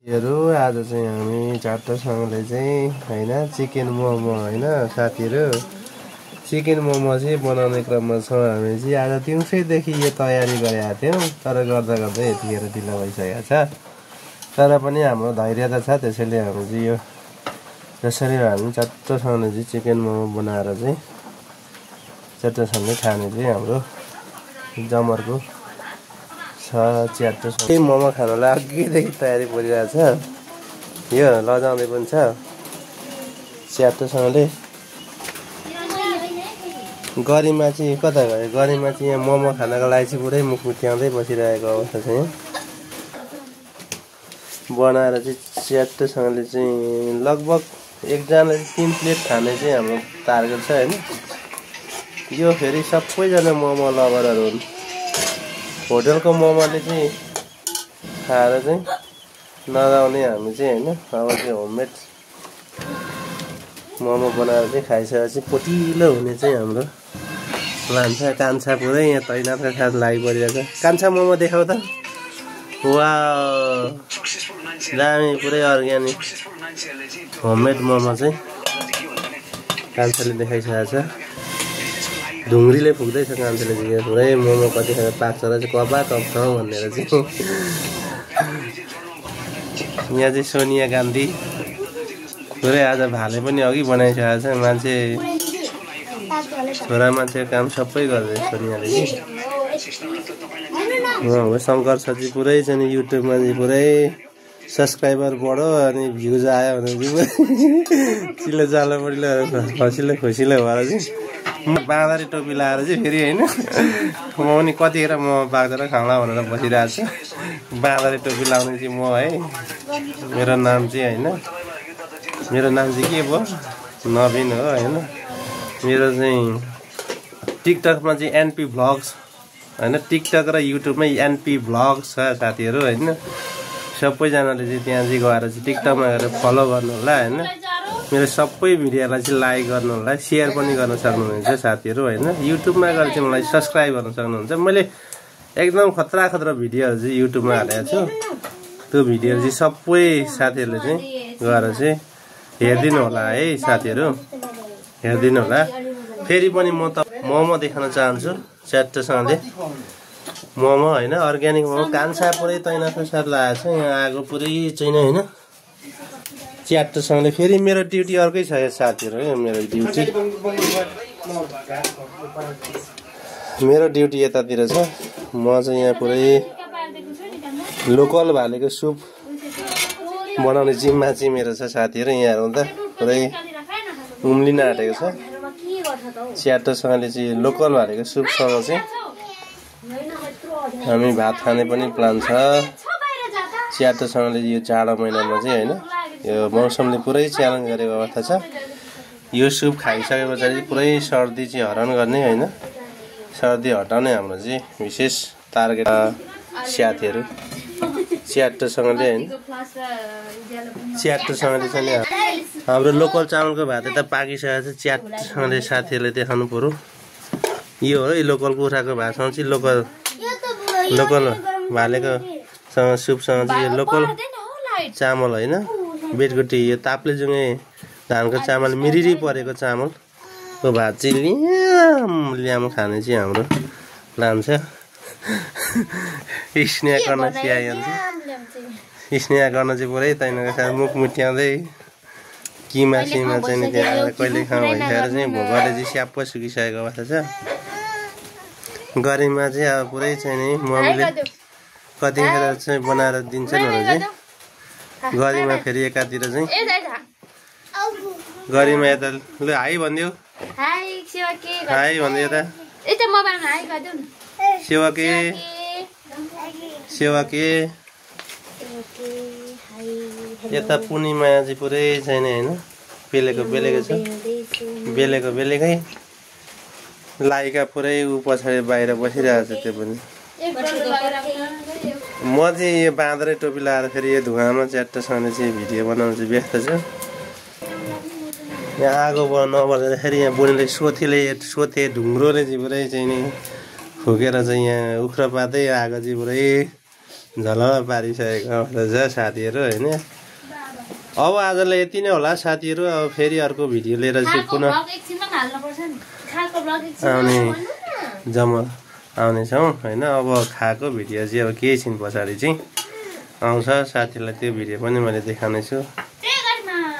हेरौ आज चाहिँ हामी चारवटासँगले चाहिँ हैन चिकन मोमो हैन साथीहरु चिकन मोमो चाहिँ बनाउने क्रममा छौं हामी चाहिँ आज दिउँसैदेखि यो तयारी गरेका थियौं तर गर्दा गर्दै यतिखेर ढिलो भइसकेको छ तर पनि हाम्रो धैर्य त छ त्यसैले हामी चाहिँ यो जसरी हामी चारवटासँगले चाहिँ चिकन मोमो बनाएर चाहिँ चारवटासँगले खाने चाहिँ हाम्रो जमर्को च्याट्टो मोमो खानलाई अघिदेखि तयारी परिरहेको छ यो लजाउँदै पनि छ च्याट्टोसँगले गरिमा चाहिँ कता गयो गरिमा चाहिँ यहाँ मोमो खानको लागि चाहिँ पुरै मुख मुत्याउँदै बसिरहेको अवस्था छ यहाँ बनाएर चाहिँ च्याट्टोसँगले चाहिँ लगभग एकजनाले 3 प्लेट खाने चाहिँ हाम्रो टार्गेट छ हैन यो फेरि सबैजना मोमो लभरहरू हुन् होटलको मोमोले चाहिँ खाएर चाहिँ नगाउने हामी चाहिँ हैन अब चाहिँ होममेड मोमो बनाएर चाहिँ खाइसकेपछि पोटिलो हुने चाहिँ हाम्रो प्लान छ कान्छा पुरै यहाँ तैनातका साथ लागिपरिरहेको छ कान्छा मोमो देखाउ त वाउ दामी पुरै अर्ग्यानिक होममेड मोमो चाहिँ कान्छाले देखाइसकेको छ ढुङ्ग्रीले फुक्दैछ कान्छाले चाहिँ पुरै मोमो कतिखेर पाक्छ र चाहिँ कपा टप्छौँ भनेर चाहिँ यहाँ चाहिँ सोनिया गान्धी पुरै आज भाले पनि अघि बनाइसकेको छ मान्छे छोरा मान्छेको काम सबै गर्दै सोनियाले चाहिँ शङ्कर सरजी पुरै चाहिँ युट्युबमा चाहिँ पुरै सब्सक्राइबर बढो अनि भ्युज आयो भने चाहिँ चिल्लो चालो बढिलो खुसीलो भएर चाहिँ बाँदरी टोपी लाएर चाहिँ फेरि हैन म पनि कतिखेर म बाँधेर खाउँला भनेर बसिरहेको छु बाँदरी टोपी लाउने चाहिँ म है मेरो नाम चाहिँ हैन मेरो नाम चाहिँ के भयो नवीन हो हैन मेरो चाहिँ टिकटकमा चाहिँ एनपी भ्लग्स हैन टिकटक र युट्युबमै एनपी भ्लग्स छ साथीहरु हैन सबैजनाले चाहिँ त्यहाँ चाहिँ गएर चाहिँ टिकटकमा गएर फलो गर्नु होला हैन मेरो सबै भिडियोलाई चाहिँ लाइक गर्नु होला शेयर पनि गर्न सक्नुहुन्छ साथीहरु हैन युट्युबमा गएर चाहिँ मलाई सब्स्क्राइब गर्न सक्नुहुन्छ मैले एकदम खतरा भिडियोहरु चाहिँ युट्युबमा हालेको छु त्यो भिडियोहरु चाहिँ सबै साथीहरुले चाहिँ गएर चाहिँ हेर्दिनु होला है साथीहरु हेर्दिनु होला फेरि पनि म त मोमो देखाउन चाहन्छु च्याट्टोसँगले मोमो हैन अर्ग्यानिक मोमो कान्छा पुरै तैनाथको साथ लागेको छ यहाँ आगो पुरै चाहिँ हैन च्याट्टोसँगले फेरि मेरो ड्युटी अर्कै छ यो साथीहरु मेरो ड्युटी यतातिर छ म चाहिँ यहाँ पुरै लोकल भालेको सुप बनाउने जिम्मा चाहिँ मेरो छ साथीहरु यहाँ हेर्नु त पुरै उम्लिन आँटेको छ च्याट्टोसँगले चाहिँ लोकल भालेको सुपसँग चाहिँ हामी भात खाने पनि प्लान छ च्याट्टोसँगले यो जाडो महिनामा चाहिँ हैन यो मौसमले पुरै च्यालेन्ज गरेको अवस्था छ यो सुप खाइसकेपछि पुरै सर्दी चाहिँ हरान गर्ने हैन सर्दी हटाउने हाम्रो चाहिँ विशेष टार्गेट साथीहरु च्याट्टोसँगले हैन च्याट्टोसँगले चाहिँ हाम्रो लोकल चामलको भात त पाकिसकेको छ च्याट्टोसँगले साथीहरुले देखाउनु पर्यो यो हो लोकल कुखुराको भातसँग चाहिँ लोकल भालेको सँग सुपसँग चाहिँ यो लोकल चामल हैन बेटगुटी यो ताप्ले जुङे धानको चामल मिरिरी परेको चामलको भात चाहिँ ल्याम खाने चाहिँ हाम्रो प्लान छ स्नेह गर्न चाहिँ पुरै तैनाको साथ मुख मुट्याउँदै किमा सिमा चाहिँ त्यहाँ कहिले खाउँ भइसकेर चाहिँ भोकले चाहिँ स्याप्प सुकिसकेको अवस्था छ गरिमा चाहिँ अब पुरै चाहिँ नि मम्मीले कतिखेर चाहिँ बनाएर दिन्छन् भने चाहिँ गरिमा फेरि एकातिर चाहिँ गरिमा यता ल हाई भनिदेऊ हाई भन्दै यता सेवाके यता पूर्णिमा चाहिँ पुरै छैन हैन बेलेको छ बेलेकै लाइका पुरै उ पछाडि बाहिर बसिरहेको छ त्यो पनि म चाहिँ यो बाँदरै टोपी लाएर फेरि यो धुवामा च्याट्टोसँगले चाहिँ भिडियो बनाउन चाहिँ व्यस्त छु यहाँ आगो नबल्दाखेरि यहाँ बुढीले सोथे ढुङ्ग्रोले चाहिँ पुरै चाहिँ नि फुकेर चाहिँ यहाँ उख्रो पातै आगो चाहिँ पुरै झलमा पारिसकेको रहेछ साथीहरू होइन। अब आजलाई यति नै होला साथीहरू। अब फेरि अर्को भिडियो लिएर चाहिँ पुनः आउनेछौँ होइन। अब खाएको भिडियो चाहिँ अब केही छिन पछाडि चाहिँ आउँछ साथीहरूलाई, त्यो भिडियो पनि मैले देखाउने छु।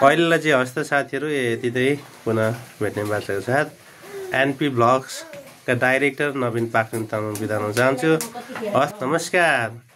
अहिलेलाई चाहिँ हस्त साथीहरू यति चाहिँ पुनः भेट्ने बाचाको साथ एनपी ब्लग्सका डाइरेक्टर नवीन पाक्रिन तामाङ बिदा हुन चाहन्छु। हस्, नमस्कार।